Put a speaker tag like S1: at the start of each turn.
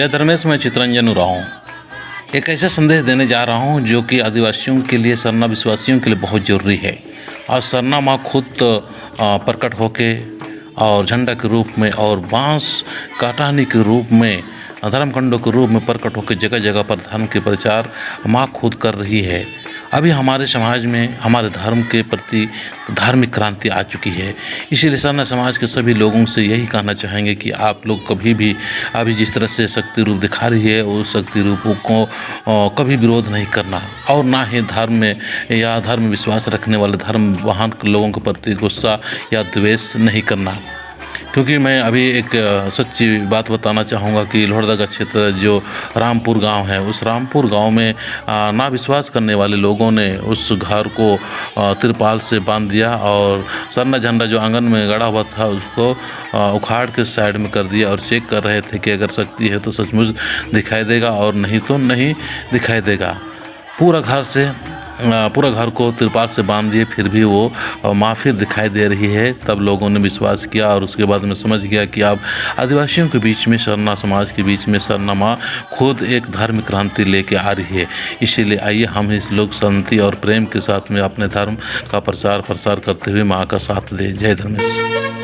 S1: जय धर्मेश, मैं चितरंजन उरांव एक ऐसा संदेश देने जा रहा हूं जो कि आदिवासियों के लिए, सरना विश्वासियों के लिए बहुत ज़रूरी है। और सरना माँ खुद प्रकट होके और झंडा के रूप में और बांस काटानी के रूप में, धर्मकंडों के रूप में प्रकट होकर जगह जगह पर धर्म के प्रचार माँ खुद कर रही है। अभी हमारे समाज में हमारे धर्म के प्रति धार्मिक क्रांति आ चुकी है। इसीलिए सरना समाज के सभी लोगों से यही कहना चाहेंगे कि आप लोग कभी भी अभी जिस तरह से शक्ति रूप दिखा रही है, उस शक्ति रूपों को कभी विरोध नहीं करना, और ना ही धर्म में या धर्म विश्वास रखने वाले धर्म वाहन लोगों के प्रति गुस्सा या द्वेष नहीं करना। क्योंकि मैं अभी एक सच्ची बात बताना चाहूँगा कि लोहरदगा क्षेत्र जो रामपुर गांव है, उस रामपुर गांव में ना विश्वास करने वाले लोगों ने उस घर को तिरपाल से बांध दिया और सरना झंडा जो आंगन में गड़ा हुआ था उसको उखाड़ के साइड में कर दिया और चेक कर रहे थे कि अगर शक्ति है तो सचमुच दिखाई देगा और नहीं तो नहीं दिखाई देगा। पूरा घर को तिरपाल से बांध दिए, फिर भी वो माँ फिर दिखाई दे रही है। तब लोगों ने विश्वास किया और उसके बाद में समझ गया कि अब आदिवासियों के बीच में, सरना समाज के बीच में सरना माँ खुद एक धार्मिक क्रांति लेके आ रही है। इसीलिए आइए हम इस लोग शांति और प्रेम के साथ में अपने धर्म का प्रसार करते हुए माँ का साथ दें। जय धर्मेश।